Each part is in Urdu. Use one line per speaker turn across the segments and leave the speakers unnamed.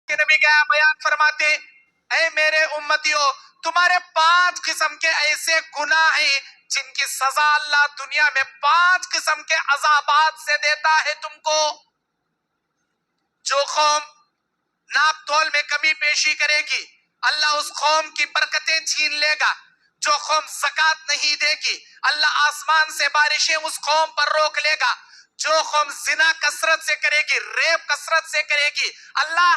کہ نبی کیا بیان فرماتے، اے میرے امتیوں، تمہارے 5 قسم کے ایسے گناہ ہیں جن کی سزا اللہ دنیا میں 5 قسم کے عذابات سے دیتا ہے تم کو۔ جو قوم ناپ تول میں کمی پیشی کرے گی، اللہ اس قوم کی برکتیں چھین لے گا۔ جو قوم زکوٰۃ نہیں دے گی، اللہ آسمان سے بارشیں اس قوم پر روک لے گا۔ جو قوم زنا کثرت سے کرے گی، ریپ کثرت سے کرے گی، اللہ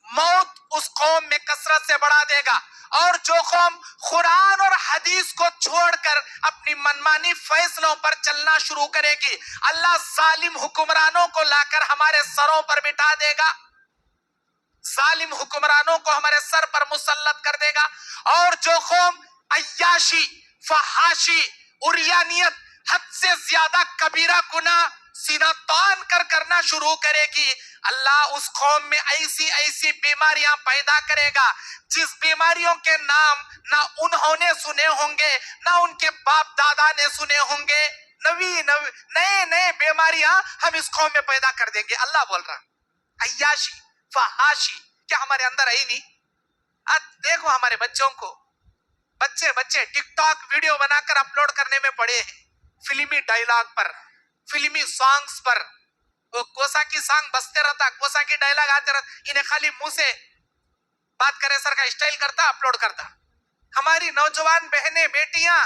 موت اس قوم میں کثرت سے بڑھا دے گا۔ اور جو قوم قرآن اور حدیث کو چھوڑ کر اپنی منمانی فیصلوں پر چلنا شروع کرے گی، اللہ ظالم حکمرانوں کو لا کر ہمارے سروں پر بٹھا دے گا، ظالم حکمرانوں کو ہمارے سر پر مسلط کر دے گا۔ اور جو قوم عیاشی، فحاشی، عریانیت، حد سے زیادہ کبیرہ گناہ سینہ تان کر کرنا شروع کرے گی، اللہ اس قوم میں ایسی ایسی بیماریاں پیدا کرے گا جس بیماریوں کے نام نہ انہوں نے سنے ہوں گے، نہ ان کے باپ دادا نے سنے ہوں گے۔ نئے نئے بیماریاں ہم اس قوم میں پیدا کر دیں گے۔ اللہ بول رہا عیاشی، فحاشی، کیا ہمارے اندر ہے ہی نہیں؟ دیکھو ہمارے بچوں کو، بچے ٹک ٹاک ویڈیو بنا کر اپلوڈ کرنے میں پڑے ہیں، فلمی ڈائلاگ پر، فلمی سانگز پر۔ وہ کوسا کی سانگ بستے رہتا، کوسا کی ڈائلاگ آتے رہتا، انہیں خالی منہ سے بات کرے سر کا اسٹائل کرتا، اپلوڈ کرتا۔ ہماری نوجوان بہنیں، بیٹیاں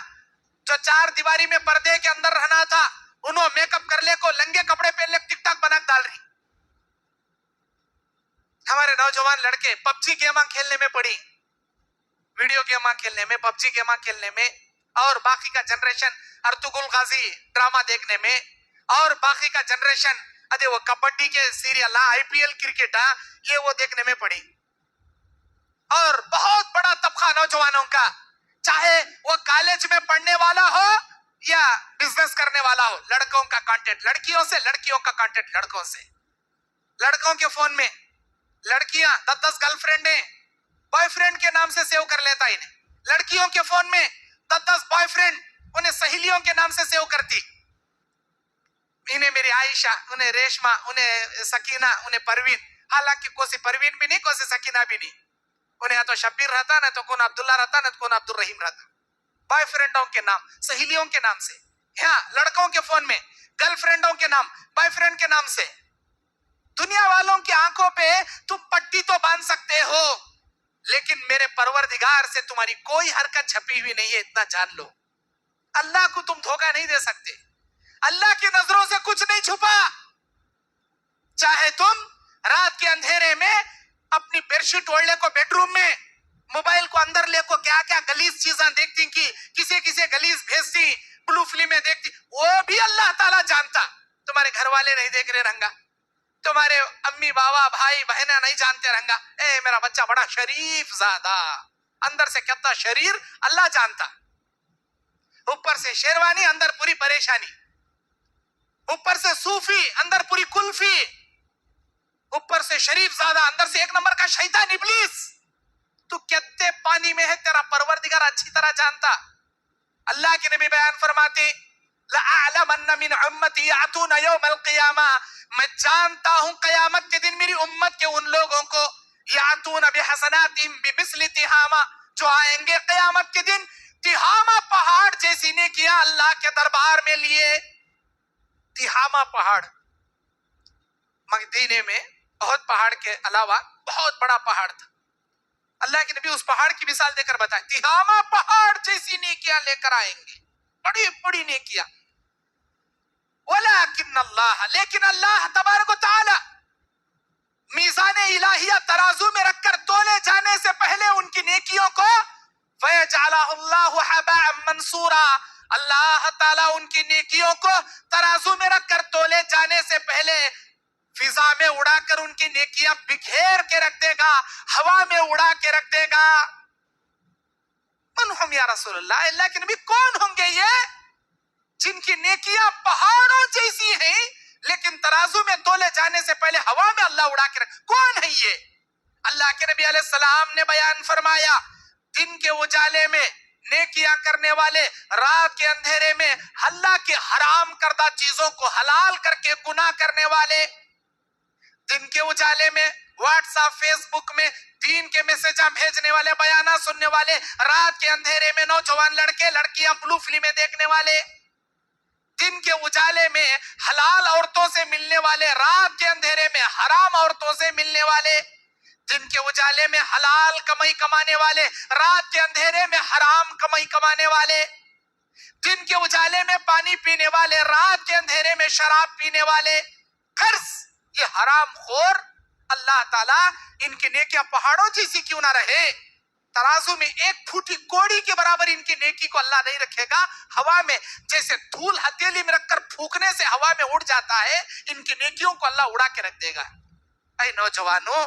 جو 4 دیواری میں پردے کے اندر رہنا تھا، انہوں میک اپ کر لے کو لنگے کپڑے پہن لے ٹک ٹاک بنا ڈال رہی۔ ہمارے نوجوان لڑکے پب جی گیماں کھیلنے میں پڑی، ویڈیو گیماں کھیلنے میں، پب جی گیماں کھیلنے میں، اور باقی کا جنریشن ارطغرل غازی ڈرامہ دیکھنے میں، اور باقی کا جنریشن ادے وہ کبڈی کے سیریل، آئی پی ایل کرکٹ، یہ وہ دیکھنے میں پڑی۔ اور بہت بڑا طبقہ نوجوانوں کا، چاہے وہ کالج میں پڑھنے والا ہو یا بزنس کرنے والا ہو، لڑکوں کا کانٹینٹ لڑکیوں سے، لڑکیوں کا کانٹینٹ لڑکوں سے۔ لڑکوں کے فون میں لڑکیاں 10 گرل فرینڈ ہیں، بوائے فرینڈ کے نام سے سیو کر لیتا انہیں۔ لڑکیوں کے فون میں 10 بوائے فرینڈ انہیں سہیلیوں کے نام سے سیو کرتی، انہیں میری عائشہ، انہیں ریشمہ، انہیں سکینہ، انہیں پروین، حالانکہ کوئی پروین بھی نہیں، کوئی سکینہ بھی نہیں، انہیں یا تو شبیر رہتا، نہ تو کون عبداللہ رہتا، نہ تو کون عبد الرحیم رہتا، بوائے فرینڈوں کے نام، سہیلیوں کے نام سے۔ ہاں لڑکوں کے فون میں گرل فرینڈوں کے نام، بوائے فرینڈ کے نام سے۔ دنیا والوں کی آنکھوں پہ تم پٹی تو باندھ سکتے ہو، لیکن میرے پروردگار سے تمہاری کوئی حرکت چھپی ہوئی نہیں ہے، اتنا جان لو۔ اللہ کو تم دھوکہ نہیں دے سکتے، اللہ کی نظروں سے کچھ نہیں چھپا۔ چاہے تم رات کے اندھیرے میں اپنی بیڈ شیٹ اوڑھ لے کو بیڈ روم میں، موبائل کو اندر لے کو کیا کیا گلیز چیزاں دیکھتی کی، کسی گلیز بھیجتی، بلو فلمیں دیکھتی، وہ بھی اللہ تعالیٰ جانتا۔ تمہارے گھر والے نہیں دیکھ رہے رنگا، تمہارے امی بابا بھائی بہنیں نہیں جانتے رنگا، اے میرا بچہ بڑا شریف زادہ، اندر سے کتنا شریر اللہ جانتا۔ اوپر سے شیروانی، اندر پوری پریشانی، اوپر سے صوفی، اندر پوری کلفی، اوپر سے شریف زادہ، اندر سے 1 نمبر کا شیطان ابلیس۔ تو کتنے پانی میں ہے تیرا پروردگار اچھی طرح جانتا۔ اللہ کے نبی بیان فرماتے، لَأَعْلَمَنَّ مِنْ أُمَّتِي يَأْتُونَ يَوْمَ الْقِيَامَةِ، میں جانتا ہوں قیامت کے دن میری امت کے ان لوگوں کو، یَأْتُونَ بِحَسَنَاتٍ بِمِثْلِ تِہَامَةٍ، جو آئیں گے قیامت کے دن تہامہ پہاڑ جیسی نیکیاں اللہ کے دربار میں لیے۔ تہامہ پہاڑ، مدینے میں بہت پہاڑ کے علاوہ بہت بڑا پہاڑ تھا، اللہ کے نبی اس پہاڑ کی مثال دے کر بتائیں، تہامہ پہاڑ جیسی نیکیاں لے کر آئیں گے، بڑی بڑی نیکیاں۔ ولیکن اللہ، لیکن اللہ تبارک و تعالی میزان الہیہ ترازو میں رکھ کر تولے جانے سے پہلے ان کی نیکیوں کو فَيَجْعَلَهُ اللَّهُ حَبَاءً مَنْصُورًا، اللہ تعالیٰ ان کی نیکیوں کو ترازو میں رکھ کر تولے جانے سے پہلے فضا میں اڑا کر ان کی نیکیاں بکھیر کے رکھ دے گا، ہوا میں اڑا کے رکھ دے گا۔ من ہم یا رسول اللہ، اللہ کے نبی کون ہوں گے یہ جن کی نیکیاں پہاڑوں جیسی ہیں لیکن ترازو میں تولے جانے سے پہلے ہوا میں اللہ اڑا کے رکھ، کون ہے یہ؟ اللہ کے نبی علیہ السلام نے بیان فرمایا، دن کے اجالے میں نیکیاں کرنے والے، رات کے اندھیرے میں اللہ کے حرام کردہ چیزوں کو حلال کر کے گناہ کرنے والے۔ دن کے اجالے میں واٹس ایپ فیس بک میں دین کے میسجاں بھیجنے والے, بیانات سننے والے, رات کے اندھیرے میں نوجوان لڑکے لڑکیاں بلو فلمیں دیکھنے والے, دن کے اجالے میں حلال عورتوں سے ملنے والے, رات کے اندھیرے میں حرام عورتوں سے ملنے والے, دن کے اجالے میں حلال کمائی کمانے والے, رات کے اندھیرے میں حرام کمائی کمانے والے, دن کے اجالے میں پانی پینے والے, رات کے اندھیرے میں شراب پینے والے. قرض یہ حرام خور, اللہ تعالیٰ ان کی نیکیاں پہاڑوں جیسی کیوں نہ رہے, ترازو میں ایک پھوٹی کوڑی کے برابر ان کی نیکی کو اللہ نہیں رکھے گا. ہوا میں جیسے دھول ہتھیلی میں رکھ کر پھونکنے سے ہوا میں اڑ جاتا ہے, ان کی نیکیوں کو اللہ اڑا کے رکھ دے گا. اے نوجوانوں,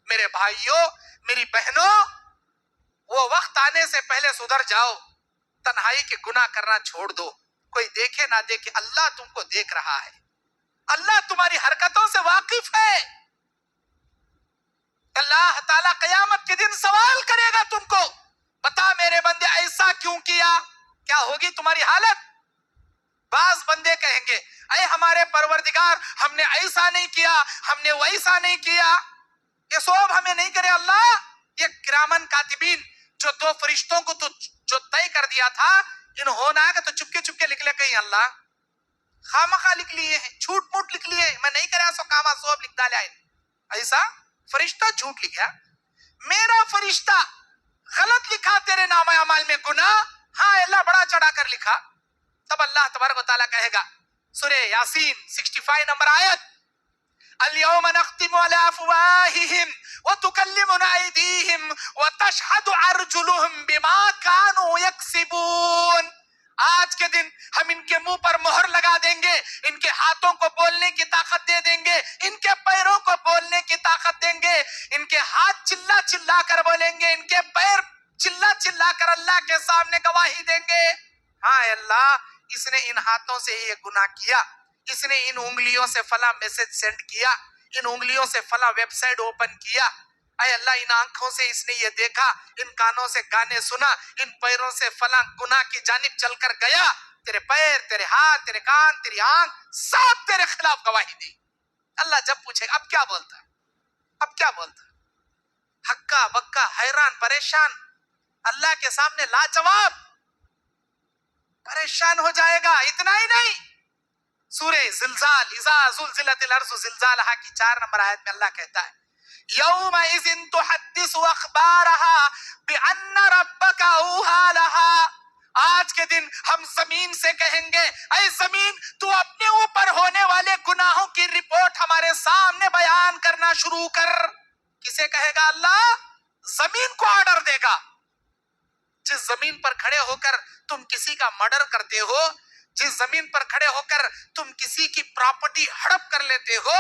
میرے بھائیوں, میری بہنوں, وہ وقت آنے سے پہلے سدھر جاؤ, تنہائی کے گناہ کرنا چھوڑ دو. کوئی دیکھے نہ دیکھے, اللہ تم کو دیکھ رہا ہے, اللہ تمہاری حرکتوں سے واقف ہے. اللہ تعالیٰ قیامت کے دن سوال کرے گا تم کو, بتا میرے بندے ایسا کیوں کیا, کیا ہوگی تمہاری حالت؟ بعض بندے کہیں گے اے ہمارے پروردگار, ہم نے ایسا نہیں کیا, ہم نے ویسا نہیں کیا. یہ سب ہمیں نہیں کرے اللہ. یہ کرامن کاتبین جو دو فرشتوں کو تو جو طے کر دیا تھا, انہوں نے تو چپکے چپکے لکھ لے کہیں اللہ خامخواہ لکھ لیے ہیں, جھوٹ موٹ لکھ لیے, میں نہیں کرا سو کاما سوب لکھ ڈالے. ایسا فرشتہ جھوٹ لکھا, میرا فرشتہ غلط لکھا تیرے نام اعمال میں گناہ, ہاں اللہ بڑا چڑھا کر لکھا. تب اللہ تبارک و تعالیٰ کہے گا, سورہ یاسین 65 نمبر آیت, اليوم نختم على افواههم وتكلمنا ايديهم وتشهد ارجلهم بما كانوا يكسبون. آج کے دن ہم ان کے منہ پر مہر لگا دیں گے, ان کے ہاتھوں کو بولنے کی طاقت دے دیں گے, ان کے پیروں کو بولنے کی طاقت دیں گے. ان کے ہاتھ چلا چلا کر بولیں گے, ان کے پیر چلا چلا کر اللہ کے سامنے گواہی دیں گے. ہاں اللہ, اس نے ان ہاتھوں سے یہ گناہ کیا, اس نے ان انگلیوں سے فلاں میسج سینڈ کیا, ان انگلیوں سے فلاں ویب سائٹ اوپن کیا. اے اللہ, ان آنکھوں سے اس نے یہ دیکھا, ان کانوں سے گانے سنا, ان پیروں سے فلاں گناہ کی جانب چل کر گیا. تیرے پیر, تیرے ہاتھ, تیرے کان, تیری آنکھ سب تیرے خلاف گواہی دی. اللہ جب پوچھے اب کیا بولتا, اب کیا بولتا, ہکا بکا, حیران پریشان, اللہ کے سامنے لاجواب, پریشان ہو جائے گا. اتنا ہی نہیں, سورہ زلزال, اذا زلزلت الارض زلزالہا کی 4 نمبر آیت میں اللہ کہتا ہے, یومئذ تحدث اخبارها بان ربک اوحی لہا. آج کے دن ہم زمین سے کہیں گے, اے زمین تو اپنے اوپر ہونے والے گناہوں کی رپورٹ ہمارے سامنے بیان کرنا شروع کر. کسے کہے گا اللہ؟ زمین کو آرڈر دے گا. جس زمین پر کھڑے ہو کر تم کسی کا مرڈر کرتے ہو, جس زمین پر کھڑے ہو کر تم کسی کی پراپرٹی ہڑپ کر لیتے ہو,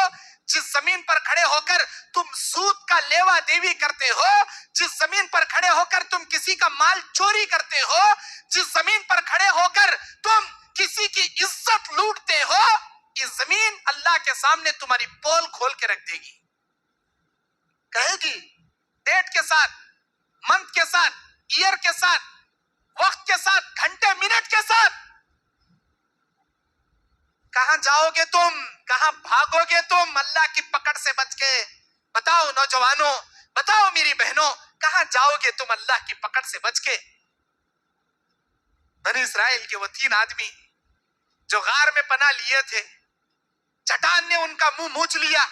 جس زمین پر کھڑے ہو کر تم سود کا لیوا دیوی کرتے ہو, جس زمین پر کھڑے ہو کر تم کسی کا مال چوری کرتے ہو, جس زمین پر کھڑے ہو کر تم کسی کی عزت لوٹتے ہو, یہ زمین اللہ کے سامنے تمہاری پول کھول کے رکھ دے گی. کہے گی ڈیٹ کے ساتھ, منتھ کے ساتھ, ایئر کے ساتھ, وقت کے ساتھ, گھنٹے منٹ کے ساتھ, کہاں جاؤ گے تم, کہاں بھاگو گے تم اللہ کی پکڑ سے بچ کے؟ بتاؤ نوجوانوں, بتاؤ میری بہنوں, کہاں جاؤ گے تم اللہ کی پکڑ سے بچ کے؟ بنی اسرائیل کے وہ 3 آدمی جو غار میں پناہ لیے تھے, چٹان نے ان کا منہ موچ لیا.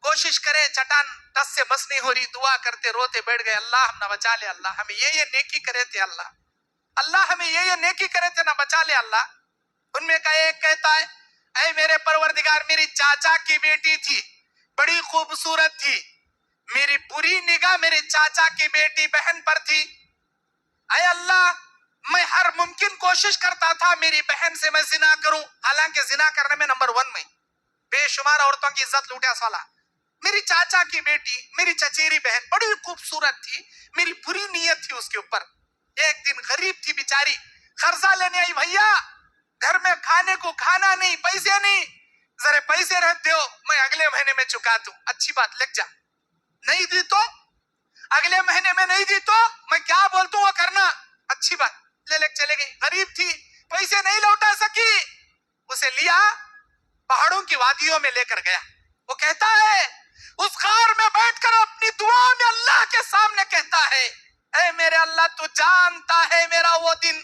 کوشش کرے, چٹان ٹس سے بس نہیں ہو رہی, دعا کرتے روتے بیٹھ گئے, اللہ ہم نہ بچا لے, اللہ ہمیں یہ نیکی کرے تھے, اللہ اللہ ہمیں یہ نیکی کرے تھے, نہ بچا لے اللہ. ان میں کا ایک کہتا ہے, اے میرے پروردگار, میری چاچا کی بیٹی تھی, بڑی خوبصورت تھی, میری بری نگاہ میرے چاچا کی بیٹی بہن پر تھی. اے اللہ, میں ہر ممکن کوشش کرتا تھا میری بہن سے میں زنا کروں, حالانکہ زنا کرنے میں نمبر 1 میں بے شمار عورتوں کی عزت لوٹے سالا. میری چاچا کی بیٹی, میری چچیری بہن بڑی خوبصورت تھی, میری بری نیت تھی اس کے اوپر. ایک دن غریب تھی بیچاری, قرضہ لینے آئی, بھیا گھر میں کھانے کو کھانا نہیں, پیسے نہیں, ذرا پیسے رکھ دو, میں اگلے مہینے میں چکا دوں. اچھی بات, لگ جا. نہیں دی تو اگلے مہینے میں نہیں دی تو میں کیا بولتا ہوں وہ کرنا. اچھی بات, لے لے چلے گئی. غریب تھی, پیسے نہیں لوٹا سکی, اسے لیا, پہاڑوں کی وادیوں میں لے کر گیا. وہ کہتا ہے اس غار میں بیٹھ کر اپنی دعا میں اللہ کے سامنے کہتا ہے اے میرے اللہ تو جانتا ہے میرا وہ دن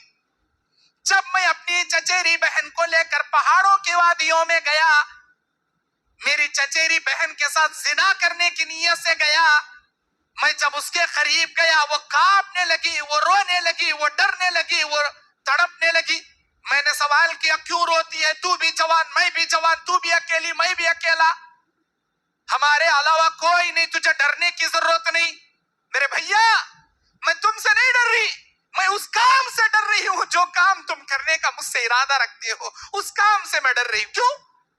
جب میں اپنی چچیری بہن کو لے کر پہاڑوں کی وادیوں میں گیا، میری چچیری بہن کے ساتھ زنا کرنے کی نیت سے گیا، میں جب اس کے قریب گیا وہ کانپنے لگی، وہ رونے لگی، وہ ڈرنے لگی، وہ تڑپنے لگی۔ میں نے سوال کیا کیوں روتی ہے؟ تو بھی جوان، میں بھی جوان، تو بھی اکیلی، میں بھی اکیلا، ہمارے علاوہ کوئی نہیں، تجھے ڈرنے کی ضرورت نہیں۔ میرے بھیا میں تم سے نہیں ڈر رہی، میں اس کام سے ڈر رہی ہوں جو کام تم کرنے کا مجھ سے ارادہ رکھتے ہو، اس کام سے میں ڈر رہی ہوں۔ کیوں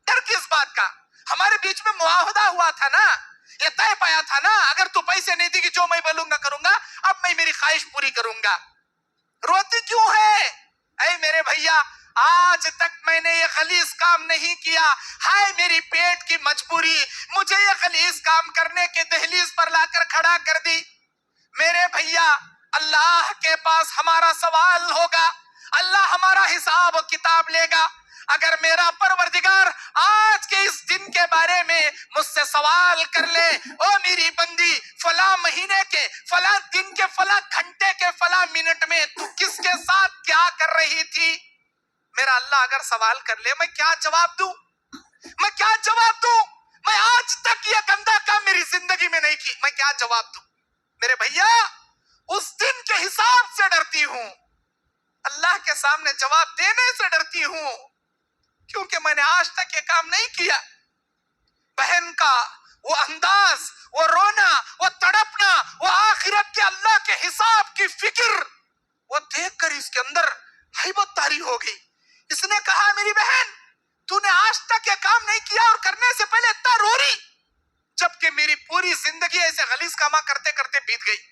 ڈر کس بات کا؟ ہمارے بیچ میں معاہدہ ہوا تھا نا، یہ طے پایا تھا نا، اگر تو پیسے نہیں دی گی جو میں بولوں گا کروں گا، اب میں میری خواہش پوری کروں گا۔ روتی کیوں ہے؟ اے میرے بھیا آج تک میں نے یہ خلیص کام نہیں کیا، ہائے میری پیٹ کی مجبوری مجھے یہ خلیص کام کرنے کے دہلیز پر لا کر کھڑا کر دی۔ میرے بھیا اللہ کے پاس ہمارا سوال ہوگا، اللہ ہمارا حساب و کتاب لے گا۔ اگر میرا پروردگار آج کے اس دن کے بارے میں مجھ سے سوال کر لے، او میری بندی فلاں مہینے کے فلاں دن کے فلاں گھنٹے کے فلاں منٹ میں تو کس کے ساتھ کیا کر رہی تھی، میرا اللہ اگر سوال کر لے میں کیا جواب دوں؟ میں کیا جواب دوں؟ میں آج تک یہ گندا کام میری زندگی میں نہیں کی، میں کیا جواب دوں؟ میرے بھیا اس دن کے حساب سے ڈرتی ہوں، اللہ کے سامنے جواب دینے سے ڈرتی ہوں، کیونکہ میں نے آج تک یہ کام نہیں کیا۔ بہن کا وہ انداز، وہ رونا، وہ تڑپنا، وہ آخرت کے اللہ کے حساب کی فکر، وہ دیکھ کر اس کے اندر ہیبت طاری ہو گئی۔ اس نے کہا میری بہن تو نے آج تک یہ کام نہیں کیا اور کرنے سے پہلے اتنا رو رہی، جبکہ میری پوری زندگی ایسے غلیظ کاما کرتے کرتے بیت گئی۔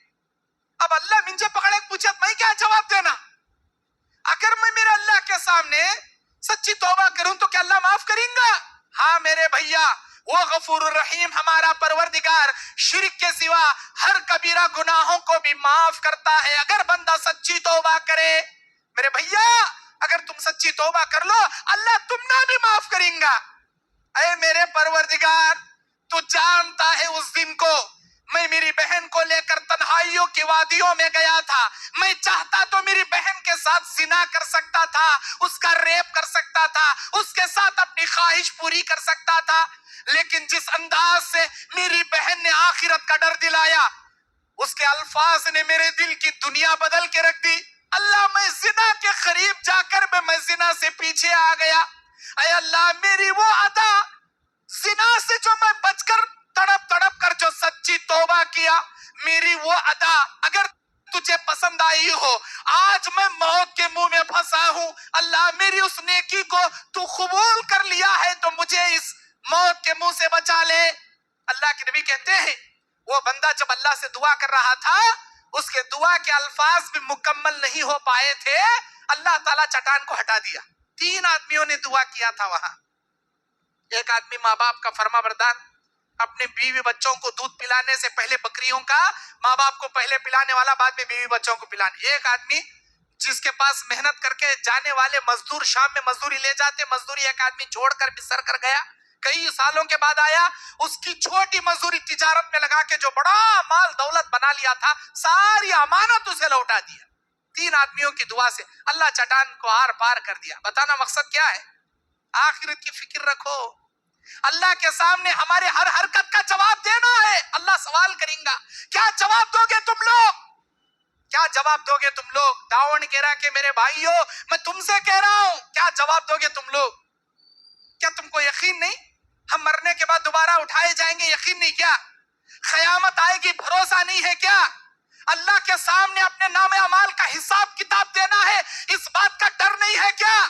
اب اللہ مجھے پکڑے پوچھے میں کیا جواب دینا؟ اگر میں میرے اللہ کے سامنے سچی توبہ کروں تو کیا اللہ معاف کریں گا؟ ہاں میرے بھیا وہ غفور الرحیم ہمارا پروردگار شرک کے سوا ہر کبیرہ گناہوں کو بھی معاف کرتا ہے اگر بندہ سچی توبہ کرے۔ میرے بھیا اگر تم سچی توبہ کر لو اللہ تمہیں بھی معاف کریں گا۔ اے میرے پروردگار تو جانتا ہے اس دن کو میں میری بہن کو لے کر تنہائیوں کی وادیوں میں گیا تھا، میں چاہتا تو میری بہن کے ساتھ زنا کر سکتا تھا، اس کا ریپ کر سکتا تھا، اس کے ساتھ اپنی خواہش پوری کر سکتا تھا، لیکن جس انداز سے میری بہن نے آخرت کا ڈر دلایا، اس کے الفاظ نے میرے دل کی دنیا بدل کے رکھ دی۔ اللہ میں زنا کے قریب جا کر میں زنا سے پیچھے آ گیا۔ اے اللہ میری وہ ادا زنا سے جو میں بچ کر تڑپ تڑپ کر جو سچی توبہ کیا، میری وہ ادا اگر تجھے پسند آئی ہو، آج میں موت کے منہ میں پھنسا ہوں، اللہ میری اس نیکی کو تو قبول کر لیا ہے تو مجھے اس موت کے منہ سے بچا لے۔ اللہ کے نبی کہتے ہیں وہ بندہ جب اللہ سے دعا کر رہا تھا اس کے دعا کے الفاظ بھی مکمل نہیں ہو پائے تھے، اللہ تعالیٰ چٹان کو ہٹا دیا۔ 3 آدمیوں نے دعا کیا تھا وہاں۔ ایک آدمی ماں باپ کا فرما بردار، اپنے بیوی بچوں کو دودھ پلانے سے پہلے بکریوں کا ماں باپ کو پہلے پلانے والا، بعد میں بیوی بچوں کو پلانے۔ ایک آدمی جس کے پاس محنت کر کے جانے والے مزدور شام میں مزدوری لے جاتے، مزدوری ایک آدمی چھوڑ کر بسر کر گیا، کئی سالوں کے بعد آیا، اس کی چھوٹی مزدوری تجارت میں لگا کے جو بڑا مال دولت بنا لیا تھا ساری امانت اسے لوٹا دیا۔ 3 آدمیوں کی دعا سے اللہ چٹان کو آر پار کر دیا۔ بتانا مقصد کیا ہے؟ آخرت کی فکر رکھو، اللہ کے سامنے ہمارے ہر حرکت کا جواب دینا ہے۔ اللہ سوال کریں گا کیا جواب دو گے تم لوگ؟ کیا جواب دو گے تم لوگ؟ داون کہہ رہا کہ میرے بھائیو میں تم سے کہہ رہا ہوں کیا جواب دو گے تم لوگ؟ کیا تم کو یقین نہیں ہم مرنے کے بعد دوبارہ اٹھائے جائیں گے؟ یقین نہیں کیا؟ قیامت آئے گی بھروسہ نہیں ہے کیا؟ اللہ کے سامنے اپنے نام اعمال کا حساب کتاب دینا ہے، اس بات کا ڈر نہیں ہے کیا؟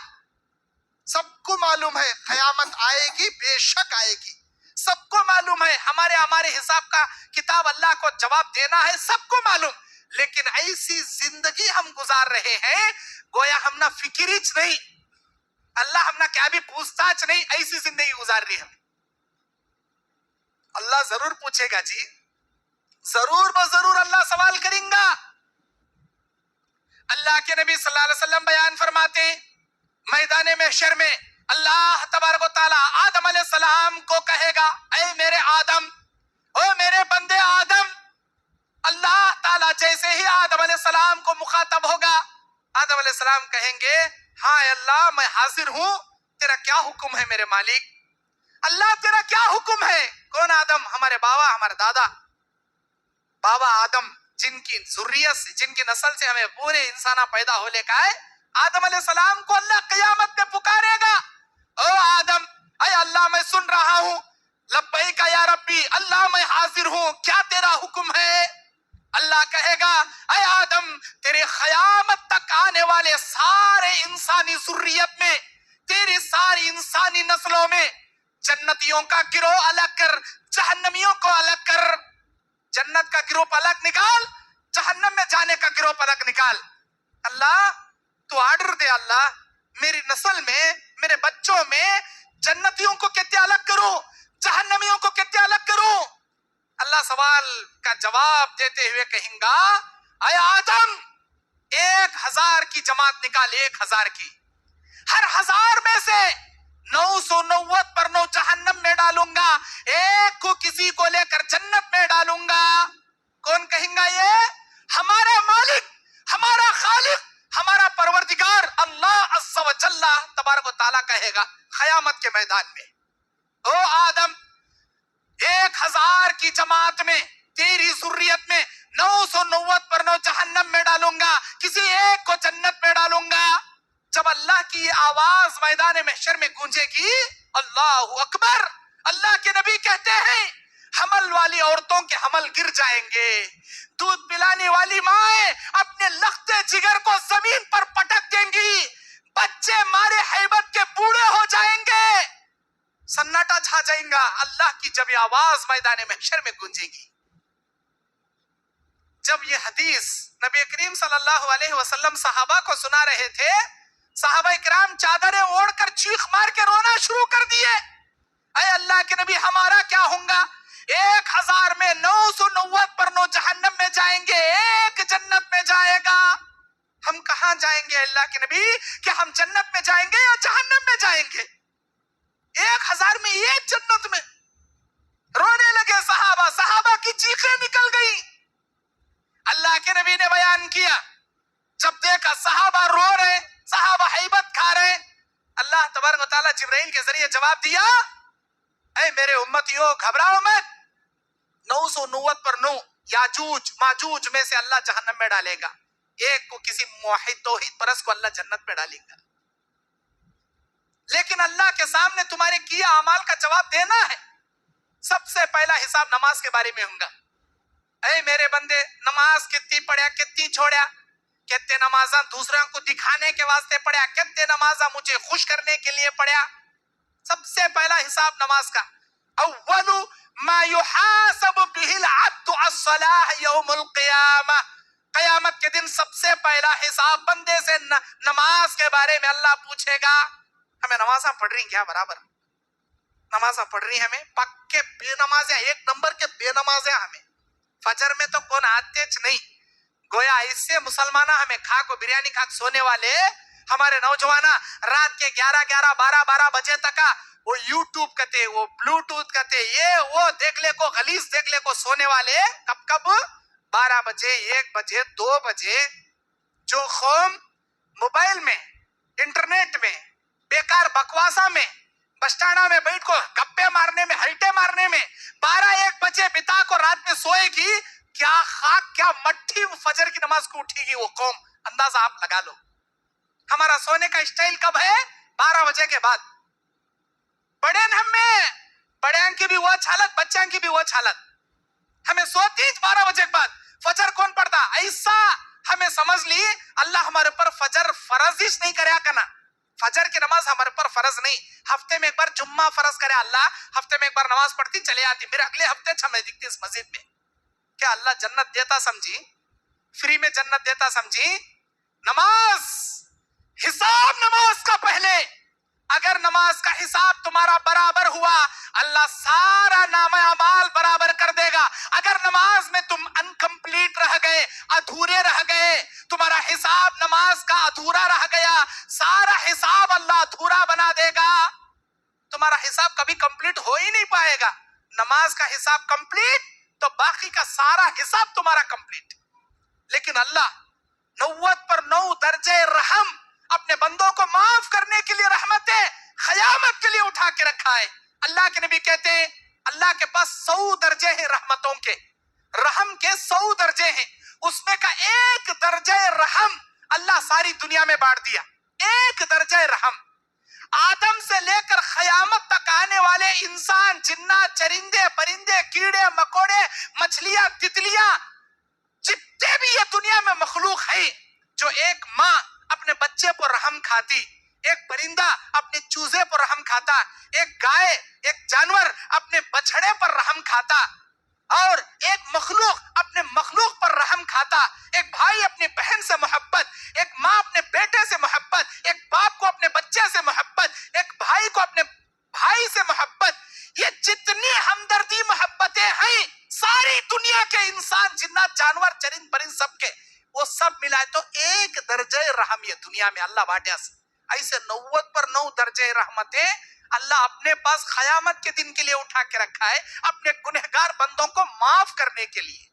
سب کو معلوم ہے قیامت آئے گی، بے شک آئے گی، سب کو معلوم ہے ہمارے حساب کا کتاب اللہ کو جواب دینا ہے، سب کو معلوم، لیکن ایسی زندگی ہم گزار رہے ہیں گویا ہم نہ فکریچ نہیں، اللہ ہم نہ کیا بھی پوچھ تاچھ نہیں، ایسی زندگی گزار رہی ہم۔ اللہ ضرور پوچھے گا جی، ضرور بضرور اللہ سوال کریں گا۔ اللہ کے نبی صلی اللہ علیہ وسلم بیان فرماتے میدان محشر میں اللہ تبارک و تعالی آدم علیہ السلام کو کہے گا اے میرے آدم او میرے بندے آدم، اللہ تعالیٰ جیسے ہی آدم علیہ السلام کو مخاطب ہوگا، آدم علیہ السلام کہیں گے ہاں اے اللہ میں حاضر ہوں، تیرا کیا حکم ہے میرے مالک؟ اللہ تیرا کیا حکم ہے؟ کون آدم؟ ہمارے بابا، ہمارے دادا، بابا آدم، جن کی ذریت سے، جن کی نسل سے ہمیں پورے انسانہ پیدا ہو لے کا ہے، آدم علیہ السلام کو اللہ قیامت میں پکارے گا، او آدم، اے اللہ میں سن رہا ہوں، لبیک یا ربی، اللہ میں حاضر ہوں، کیا تیرا حکم ہے؟ اللہ کہے گا اے آدم، تیرے قیامت تک آنے والے سارے انسانی ذریت میں، تیری ساری انسانی نسلوں میں جنتیوں کا گروہ الگ کر، جہنمیوں کو الگ کر، جنت کا گروپ الگ نکال، جہنم میں جانے کا گروپ الگ نکال۔ اللہ تو آرڈر دے، اللہ میری نسل میں، میرے بچوں میں جنتیوں کو کتنے الگ کروں، جہنمیوں کو کتنے الگ کروں؟ اللہ سوال کا جواب دیتے ہوئے کہیں گا اے آدم، 1000 کی جماعت نکال، 1000 کی، ہر 1000 میں سے 990 پر 9 جہنم میں ڈالوں گا، ایک کو کسی کو لے کر جنت میں ڈالوں گا۔ کون کہیں گا یہ؟ ہمارا مالک، ہمارا خالق، ہمارا پروردگار اللہ عز و جل تبارک و تعالیٰ کہے گا قیامت کے میدان میں، او آدم، 1000 کی جماعت میں، تیری ذریت میں 990 پر 9 جہنم میں ڈالوں گا، کسی ایک کو جنت میں ڈالوں گا۔ جب اللہ کی یہ آواز میدان محشر میں گونجے گی، اللہ اکبر، اللہ کے نبی کہتے ہیں حمل والی عورتوں کے حمل گر جائیں گے، دودھ پلانے والی مائیں اپنے لختے جگر کو زمین پر پٹک دیں گی، بچے مارے ہیبت کے بوڑھے ہو جائیں گے، سناٹا چھا جائیں گا۔ اللہ کی جب یہ آواز میدان محشر میں گونجے گی، جب یہ حدیث نبی کریم صلی اللہ علیہ وسلم صحابہ کو سنا رہے تھے، صحابہ کرام چادریں اوڑھ کر چیخ مار کے رونا شروع کر دیے، اے اللہ کے نبی ہمارا کیا ہوگا؟ 1000 میں 990 پر 9 جہنم میں جائیں گے، ایک جنت میں جائے گا، ہم کہاں جائیں گے اللہ کے نبی؟ کہ ہم جنت میں جائیں گے یا جہنم میں جائیں گے؟ 1000 میں ایک جنت میں، رونے لگے صحابہ، صحابہ کی چیخیں نکل گئی۔ اللہ کے نبی نے بیان کیا، جب دیکھا صحابہ رو رہے، صحابہ ہیبت کھا رہے، اللہ تبارک و تعالیٰ جبرائیل کے ذریعے جواب دیا، اے میرے امتیوں گھبراؤ مت، 990 پر 9 یاجوج ماجوج میں سے اللہ جہنم میں ڈالے گا، ایک کو کسی موحد توحید پرست کو اللہ جنت میں ڈالے گا، لیکن اللہ کے سامنے تمہارے کیا اعمال کا جواب دینا ہے۔ سب سے پہلا حساب نماز کے بارے میں ہوگا، اے میرے بندے نماز کتنی پڑھیا، کتنی چھوڑیا، کتنے نمازاں دوسروں کو دکھانے کے واسطے پڑھیا، کتنے نمازاں مجھے خوش کرنے کے لیے پڑھیا۔ سب سے پہلا حساب نماز کا، اول ما یحاسب به العبد الصلاۃ یوم القیامہ، قیامت کے دن سب سے پہلا حساب بندے سے نماز کے بارے میں اللہ پوچھے گا۔ ہمیں نمازاں پڑھ رہی کیا؟ برابر نمازاں پڑھ رہی ہمیں، پکے بے نمازیں، 1 نمبر کے بے نمازیں ہمیں، فجر میں تو کون آتے نہیں، گویا اس سے مسلمانہ ہمیں کھا کو بریانی کھا سونے والے ہمارے نوجوانہ رات کے 11 12 بجے تک وہ یوٹیوب کہتے، وہ بلوٹوتھ کہتے، یہ وہ دیکھ لے کو غلیظ دیکھ لے کو سونے والے کب 12 بجے 1 بجے 2 بجے، جو قوم موبائل میں، انٹرنیٹ میں، بیکار بکواسا میں، بسٹانہ میں بیٹھ کو گپے مارنے میں، ہلٹے مارنے میں 12-1 بجے بتا کو رات میں سوئے گی، کیا خاک کیا مٹھی فجر کی نماز کو اٹھے گی وہ قوم، اندازہ آپ لگا لو۔ ہمارا سونے کا اسٹائل کب ہے؟ 12 بجے کے بعد، بڑے ہمیں بڑیاں کی بھی وہ حالت، بچیاں کی بھی وہ حالت، ہمیں سوتی 12 بجے کے بعد، فجر کون پڑھتا؟ ایسا ہمیں سمجھ لی اللہ ہمارے پر فجر فرض ہی نہیں کریا کنا، فجر کی نماز ہمارے پر فرض نہیں، ہفتے میں ایک بار جمعہ فرض کرے اللہ، ہفتے میں ایک بار نماز پڑھتی چلے آتی، پھر اگلے ہفتے چھمے دکھتی اس مسجد میں۔ کیا اللہ جنت دیتا سمجھی؟ فری میں جنت دیتا سمجھی؟ نماز، حساب نماز کا پہلے، اگر نماز کا حساب تمہارا برابر ہوا اللہ سارا نام اعمال برابر کر دے گا، اگر نماز میں تم انکمپلیٹ رہ گئے، ادھورے رہ گئے، تمہارا حساب نماز کا ادھورا رہ گیا، سارا حساب اللہ ادھورا بنا دے گا، تمہارا حساب کبھی کمپلیٹ ہو ہی نہیں پائے گا۔ نماز کا حساب کمپلیٹ تو باقی کا سارا حساب تمہارا کمپلیٹ. لیکن اللہ 90 درجے رحم اپنے بندوں کو معاف کرنے کے لیے رحمتیں قیامت کے لیے اٹھا کے رکھا ہے. اللہ کے نبی کہتے ہیں اللہ کے پاس 100 درجے ہیں رحمتوں کے, رحم کے 100 درجے ہیں, اس میں کا ایک درجہ رحم اللہ ساری دنیا میں بانٹ دیا. ایک درجہ رحم آدم سے لے کر قیامت تک آنے والے انسان, جنات, چرندے, پرندے, کیڑے مکوڑے, مچھلیاں, تتلیاں, جتنے بھی یہ دنیا میں مخلوق ہے, جو ایک ماں اپنے بچے پر رحم کھاتی, ایک پرندہ اپنے چوزے پر رحم کھاتا, ایک گائے, ایک جانور اپنے بچھڑے پر رحم کھاتا, اور ایک مخلوق اپنے مخلوق پر رحم کھاتا, ایک بھائی اپنی بہن سے محبت, ایک ماں اپنے بیٹے سے محبت, ایک باپ کو اپنے بچے سے محبت, ایک بھائی کو اپنے بھائی سے محبت, یہ جتنی ہمدردی محبتیں ہیں ساری دنیا کے انسان, جنات, جانور, چرند پرند سب کے, وہ سب ملائے تو ایک درجہ رحم یہ دنیا میں اللہ بانٹا. ایسے 90 درجے رحمتیں اللہ اپنے پاس قیامت کے دن کے لیے اٹھا کے رکھا ہے, اپنے گنہگار بندوں کو معاف کرنے کے لیے.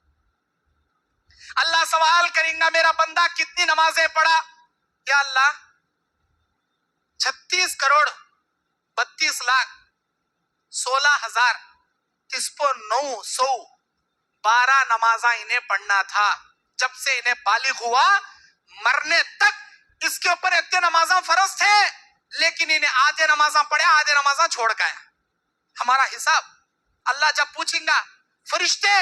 اللہ سوال کریں گا میرا بندہ کتنی نمازیں پڑھا؟ یا اللہ 36 کروڑ 32 لاکھ 16,000 12 نمازاں انہیں پڑھنا تھا. جب سے انہیں بالغ ہوا مرنے تک اس کے اوپر اتنے نمازاں فرض تھے, لیکن انہیں آدھے نمازاں پڑھے, آدھے نمازاں چھوڑ گئے. ہمارا حساب اللہ جب پوچھیں گا, فرشتے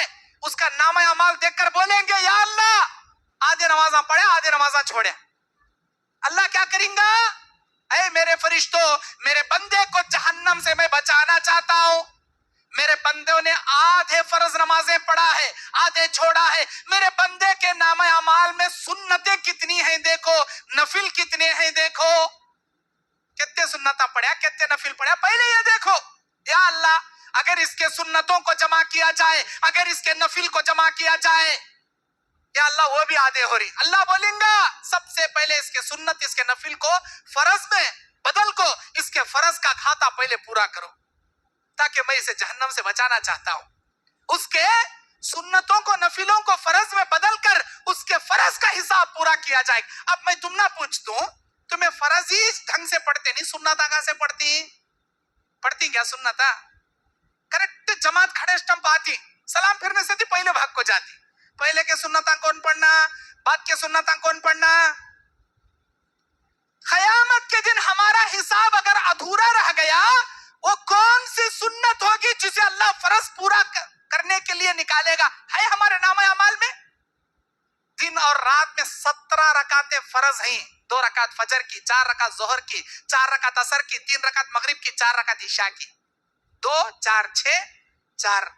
اس کا نامہ اعمال دیکھ کر بولیں گے یا اللہ آدھے نمازاں پڑھے, آدھے نمازاں چھوڑے. اللہ کیا کریں گا؟ اے میرے فرشتوں, میرے بندے کو جہنم سے میں بچانا چاہتا ہوں. میرے بندوں نے آدھے فرض نمازیں پڑھا ہے, آدھے چھوڑا ہے. میرے بندے کے نامہ اعمال میں سنتیں کتنی ہیں دیکھو, نفل کتنے ہیں دیکھو, کتنے سنتیں پڑھا, کتنے نفل پڑھا, پہلے یہ دیکھو. یا اللہ اگر اس کے سنتوں کو جمع کیا جائے, اگر اس کے نفل کو جمع کیا جائے, یا اللہ وہ بھی آدھے ہو رہی. اللہ بولیں گا سب سے پہلے اس کے سنت, اس کے نفل کو فرض میں بدل کو, اس کے فرض کا کھاتا پہلے پورا کرو, تاکہ میں اسے جہنم سے بچانا چاہتا ہوں. اس کے سنتوں کو, نفلوں کو فرض میں بدل کر اس کے فرض کا حساب پورا کیا جائے. اب میں تم نہ پوچھتا ہوں, تمہیں فرض ہی ڈھنگ سے پڑھتے نہیں, سنتا کہاں سے پڑھتی کیا سنتا؟ کریکٹ جماعت کھڑے سٹمپ آتی, سلام پھرنے سے تھی پہلے بھاگ کو جاتی. پہلے کے سنتاں کون پڑھنا, بعد کے سنتاں کون پڑھنا؟ قیامت کے دن ہمارا حساب اگر ادھورا رہ گیا, وہ کون سی سنت ہوگی جسے اللہ فرض پورا کرنے کے لیے نکالے گا؟ ہے ہمارے نامہ اعمال میں دن اور رات میں 17 رکعتیں فرض ہیں, 2 رکعت فجر کی, 4 رکعت ظہر کی, 4 رکعت عصر کی, 3 رکعت مغرب کی, 4 رکعت عشاء کی. 2 4 6 4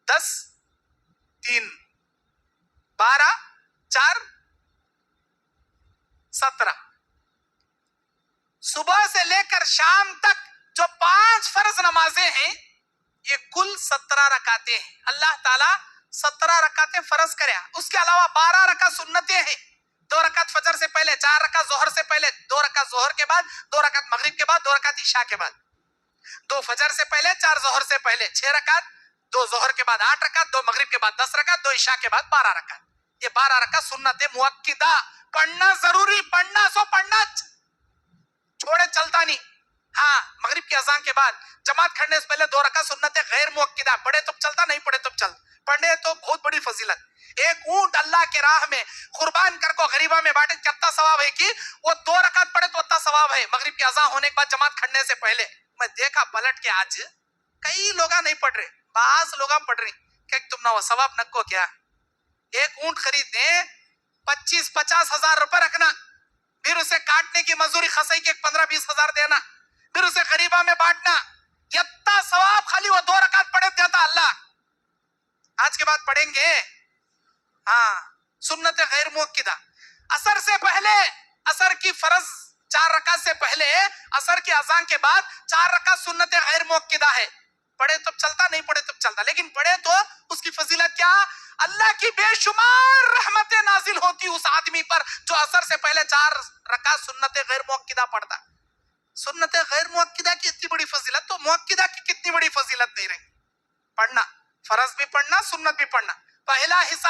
10 3 12 4 17. صبح سے لے کر شام تک جو 5 فرض نمازیں ہیں یہ کل 17 رکعتیں ہیں. اللہ تعالیٰ 17 رکعتیں فرض کرے, اس کے علاوہ 12 رکعت سنتیں ہیں. 2 رکعت فجر سے پہلے, 4 رکعت ظہر سے پہلے, 2 رکعت ظہر کے بعد, 2 رکعت مغرب کے بعد, 2 رکعت عشاء کے بعد, 2 فجر سے پہلے, 4 ظہر سے پہلے, 6 رکعت, 2 ظہر کے بعد 8 رکعت, 2 مغرب کے بعد 10 رکعت, 2 عشاء کے بعد 12 رکعت. یہ 12 رکعت سنت مؤکدہ, پڑھنا ضروری, پڑھنا سو پڑھنا, چھوڑے چلتا نہیں. ہاں مغرب کی اذان کے بعد جماعت کھڑنے سے پہلے 2 رکعت سنت غیر مؤکدہ, پڑھے تو چلتا, نہیں پڑھے تو چل, پڑھنے تو بہت بڑی فضیلت. ایک اونٹ اللہ کے راہ میں قربان کر کو غریبہ میں بانٹے, کتنا ثواب ہے کہ وہ 2 رکعت پڑھے تو اتنا ثواب ہے. مغرب کی اذان ہونے کے بعد جماعت کھڑنے سے پہلے میں دیکھا پلٹ کے, آج کئی لوگاں نہیں پڑھ رہے, بعض لوگاں پڑھ رہے, کہ تم نہ وہ ثواب نکو کیا. ایک اونٹ خریدنے 25-50 ہزار روپے رکھنا, پھر اسے کاٹنے کی مزدوری خسائی کے 15-20 ہزار دینا, پھر اسے غریبہ میں بانٹنا, اتنا ثواب خالی وہ 2 رکعت پڑھے دیتا اللہ. آج کے بعد پڑھیں گے ہاں سنت غیر مؤکدہ. عصر سے پہلے, عصر کی فرض 4 رکعت سے پہلے, عصر کی اذان کے بعد 4 رکعت سنت غیر مؤکدہ ہے. پڑھے تو چلتا, نہیں پڑھے تو چلتا, لیکن پڑھے تو اس کی فضیلت کیا؟ اللہ کی بے شمار رحمتیں نازل ہوتی اس آدمی پر جو عصر سے پہلے 4 رکعت سنت غیر مؤکدہ پڑھتا. سنت غیر مؤکدہ کی اتنی بڑی فضیلت تو مؤکدہ کی کتنی بڑی فضیلت نہیں رہی. پڑھنا فرض بھی پڑھنا سنت بھی پڑھنا. پہلا حصہ